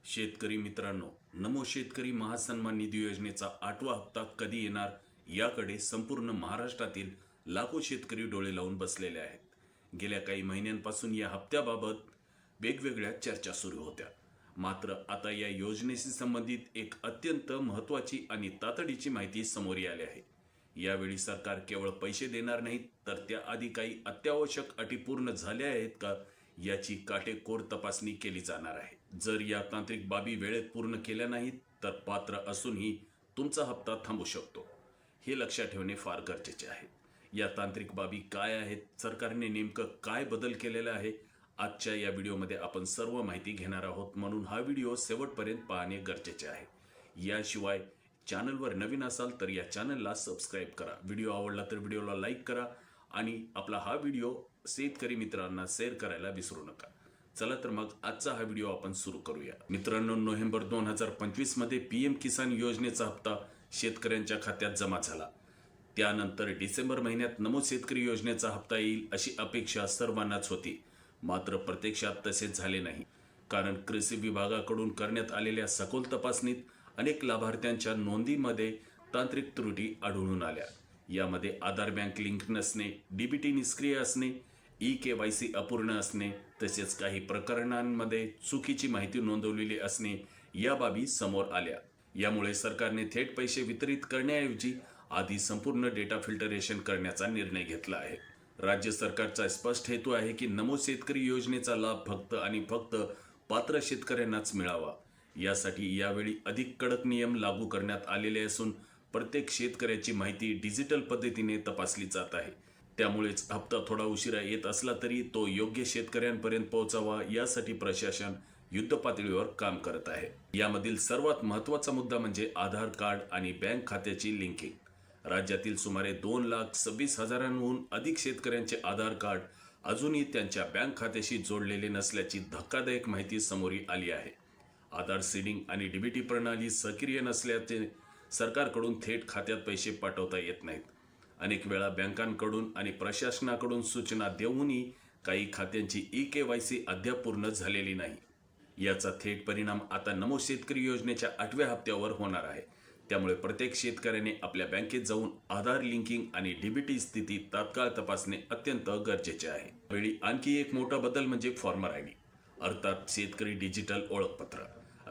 शेतकरी मित्रांनो, नमो शेतकरी महासन्मान निधी योजनेचा 8वा हप्ता कधी येणार याकडे संपूर्ण महाराष्ट्रातील लाखो शेतकरी डोळे लावून बसलेले आहेत। गेल्या काही महिन्यांपासून या हप्त्याबाबत वेगवेगळ्या चर्चा सुरू होत्या। मात्र आता या योजनेशी संबंधित एक अत्यंत महत्त्वाची आणि तातडीची माहिती समोर आली आहे। यावेळी सरकार केवळ पैसे देणार नाहीत, तर त्याआधी काही अत्यावश्यक अटी पूर्ण झाल्या आहेत का याची काटेकोर तपासणी केली जाणार आहे। जर या तांत्रिक बाबी वेळेत पूर्ण केल्या नाहीत तर पात्र असूनही तुमचा हप्ता थांबू शकतो, हे लक्षात ठेवणे फार गरजेचे आहे। या तांत्रिक बाबी काय आहेत, सरकारने नेमकं काय बदल केलेला आहे, आजच्या या व्हिडिओमध्ये आपण सर्व माहिती घेणार आहोत, म्हणून हा व्हिडिओ शेवटपर्यंत पाहणे गरजेचे आहे। याशिवाय चॅनलवर नवीन असाल तर या चॅनलला सबस्क्राइब करा, व्हिडिओ आवडला तर व्हिडिओला लाईक करा आणि आपला हा व्हिडिओ शेतकरी मित्रांना शेअर करायला विसरू नका। चला तर मग आजचा हा व्हिडिओ आपण सुरू करूया। मित्रांनो, नोव्हेंबर 2025 मध्ये पीएम किसान योजनेचा हप्ता शेतकऱ्यांच्या खात्यात जमा झाला। त्यानंतर डिसेंबर महिन्यात नमो शेतकरी योजनेचा हप्ता येईल अशी अपेक्षा सर्वांनाच होती। मात्र प्रत्यक्षात तसे झाले नाही, कारण कृषी विभागाकडून करण्यात आलेल्या सखोल तपासणीत अनेक लाभार्थ्यांच्या नोंदीमध्ये तांत्रिक त्रुटी आढळून आल्या। यामध्ये आधार बँक लिंक नसणे, डीबीटी निष्क्रिय असणे, ई-केवायसी अपूर्ण असणे, तसेच काही प्रकरणांमध्ये चुकीची माहिती नोंदवलेली असणे या बाबी समोर आल्या। यामुळे सरकारने थेट पैसे वितरित करण्याऐवजी आधी संपूर्ण डेटा फिल्टरेशन करण्याचा निर्णय घेतला आहे। राज्य सरकारचा स्पष्ट हेतू आहे की नमो शेतकरी योजनेचा लाभ फक्त आणि फक्त पात्र शेतकऱ्यांनाच मिळावा। यासाठी यावेळी अधिक कडक नियम लागू करण्यात आलेले असून प्रत्येक शेतकऱ्याची माहिती डिजिटल पद्धतीने तपासली जात आहे। त्यामुळेच हप्ता थोडा उशिरा येत असला तरी तो योग्य शेतकऱ्यांपर्यंत पोहोचावा यासाठी प्रशासन युद्धपातळीवर काम करत आहे। यामधील सर्वात महत्त्वाचा मुद्दा म्हणजे आधार कार्ड आणि बँक खात्याची लिंकिंग। राज्यातील सुमारे 2,26,000हून अधिक शेतकऱ्यांचे आधार कार्ड अजूनही त्यांच्या बँक खात्याशी जोडलेले नसल्याची धक्कादायक माहिती समोर आली आहे। आधार सीडिंग आणि डीबीटी प्रणाली सक्रिय नसल्याचे सरकारकडून थेट खात्यात पैसे पाठवता येत नाहीत। अनेक वेळा बँकांकडून आणि प्रशासनाकडून सूचना देऊनही काही खात्यांची ई-केवायसी अद्याप पूर्ण झालेली नाही। याचा थेट परिणाम आता नमो शेतकरी योजनेच्या 8व्या हप्त्यावर होणार आहे। त्यामुळे प्रत्येक शेतकऱ्याने आपल्या बँकेत जाऊन आधार लिंकिंग आणि डीबीटी स्थिती तात्काळ तपासणे अत्यंत गरजेचे आहे। यावेळी आणखी एक मोठा बदल म्हणजे फॉर्मर आयडी, अर्थात शेतकरी डिजिटल ओळखपत्र।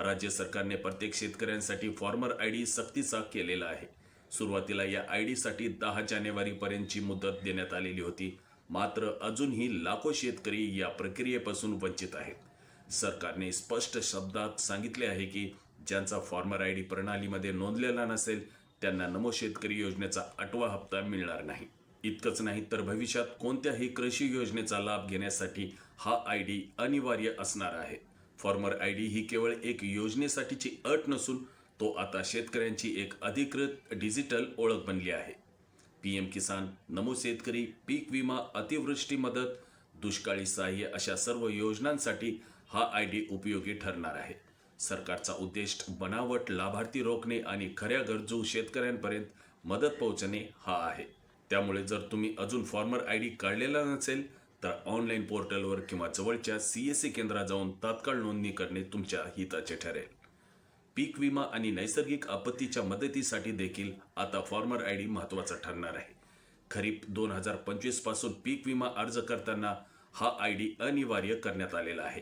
राज्य सरकारने प्रत्येक शेतकऱ्यांसाठी फॉर्मर आयडी सक्तीचा केलेला आहे। सुरुवातीला या आयडीसाठी 10 जानेवारीपर्यंतची मुदत देण्यात आलेली होती, मात्र अजूनही लाखो शेतकरी या प्रक्रियेपासून वंचित आहेत। सरकारने स्पष्ट शब्दात सांगितले आहे की ज्यांचा फॉर्मर आयडी प्रणालीमध्ये नोंदलेला नसेल त्यांना नमो शेतकरी योजनेचा 8वा हप्ता मिळणार नाही। इतकंच नाही तर भविष्यात कोणत्याही कृषी योजनेचा लाभ घेण्यासाठी हा आयडी अनिवार्य असणार आहे। फॉर्मर आयडी ही केवळ एक योजनेसाठीची अट नसून तो आता शेतकऱ्यांची एक अधिकृत डिजिटल ओळख बनली आहे। पीएम किसान, नमो शेतकरी, पीक विमा, अतिवृष्टी मदत, दुष्काळी सहाय्य अशा सर्व योजनांसाठी हा आयडी उपयोगी ठरणार आहे। सरकारचा उद्देश बनावट लाभार्थी रोखणे आणि खऱ्या गरजू शेतकऱ्यांपर्यंत मदत पोहोचणे हा आहे। त्यामुळे जर तुम्ही अजून फॉर्मर आयडी काढलेला नसेल तर ऑनलाईन पोर्टलवर किंवा जवळच्या सीएससी केंद्रात जाऊन तात्काळ नोंदणी करणे तुमच्या हिताचे ठरेल। पीक विमा आणि नैसर्गिक आपत्तीच्या मदतीसाठी देखील आता फॉर्मर आयडी महत्त्वाचा ठरणार आहे। खरीप 2025 पासून पीक विमा अर्ज करताना हा आयडी अनिवार्य करण्यात आलेला आहे।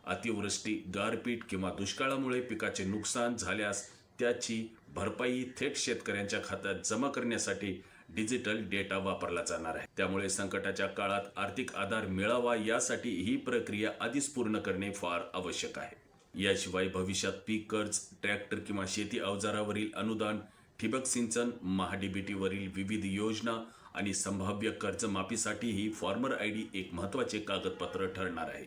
अतिवृष्टी, गारपीट किंवा दुष्काळामुळे पिकाचे नुकसान झाल्यास त्याची भरपाई थेट शेतकऱ्यांच्या खात्यात जमा करण्यासाठी डिजिटल डेटा वापरला जाणार आहे। त्यामुळे संकटाच्या काळात आर्थिक आधार मिळावा यासाठी ही प्रक्रिया आधीच पूर्ण करणे फार आवश्यक आहे। याशिवाय भविष्यात पीक कर्ज, ट्रॅक्टर किंवा शेती अवजारावरील अनुदान, ठिबक सिंचन, महाडीबीटीवरील विविध योजना आणि संभाव्य कर्जमाफीसाठीही फॉर्मर आयडी एक महत्त्वाचे कागदपत्र ठरणार आहे।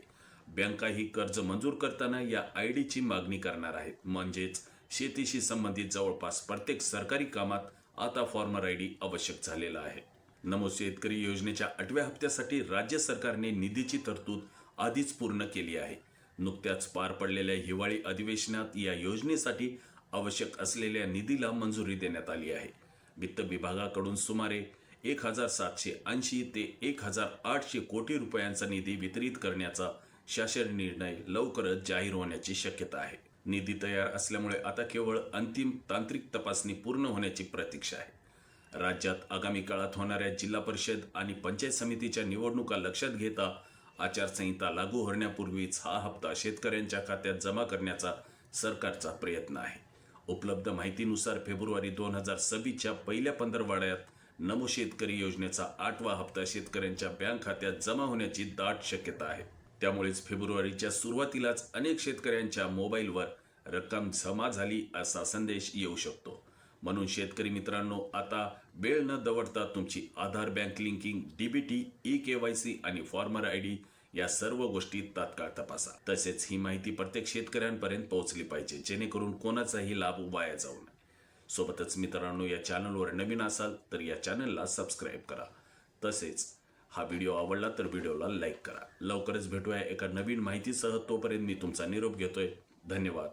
बँकाही कर्ज मंजूर करताना या आयडीची मागणी करणार आहेत, म्हणजेच शेतीशी संबंधित जवळपास प्रत्येक सरकारी कामात आता फॉर्मर आयडी आवश्यक झालेला आहे। नमो शेतकरी योजनेच्या 8व्या हप्त्यासाठी राज्य सरकारने निधीची तरतूद आधीच पूर्ण केली आहे। नुकत्याच पार पडलेल्या हिवाळी अधिवेशनात या योजनेसाठी आवश्यक असलेल्या निधीला मंजुरी देण्यात आली आहे। वित्त विभागाकडून सुमारे 1,780 ते 1,800 कोटी रुपयांचा निधी वितरित करण्याचा शासन निर्णय लवकरच जाहीर होण्याची शक्यता आहे। निधी तयार असल्यामुळे आता केवळ अंतिम तांत्रिक तपासणी पूर्ण होण्याची प्रतीक्षा आहे. राज्यात आगामी काळात होणाऱ्या जिल्हा परिषद आणि पंचायत समितीच्या निवडणुका लक्षात घेता आचारसंहिता लागू होण्यापूर्वीच हा हप्ता शेतकऱ्यांच्या खात्यात जमा करण्याचा सरकारचा प्रयत्न आहे. उपलब्ध माहितीनुसार फेब्रुवारी 2026च्या पहिल्या पंधरवड्यात नमो शेतकरी योजनेचा 8वा हप्ता शेतकऱ्यांच्या बँक खात्यात जमा होण्याची दाट शक्यता आहे. त्यामुळेच फेब्रुवारीच्या सुरुवातीलाच अनेक शेतकऱ्यांच्या मोबाईलवर रक्कम जमा झाली असा संदेश येऊ शकतो. म्हणून शेतकरी मित्रांनो, आता वेळ न दवडता तुमची आधार बँक लिंकिंग, डीबीटी, ई-केवायसी आणि फॉर्मर आयडी या सर्व गोष्टी तात्काळ तपासा. तसेच ही माहिती प्रत्येक शेतकऱ्यांपर्यंत पोहोचली पाहिजे, जेणेकरून कोणाचाही लाभ वाया जाऊ नये. सोबतच मित्रांनो, या चॅनलवर नवीन असाल तर या चॅनलला सबस्क्राईब करा. तसेच हा व्हिडिओ आवडला तर व्हिडिओला लाईक करा. लवकरच भेटूया एका नवीन माहितीसह. तोपर्यंत मी तुमचा निरोप घेतोय. धन्यवाद.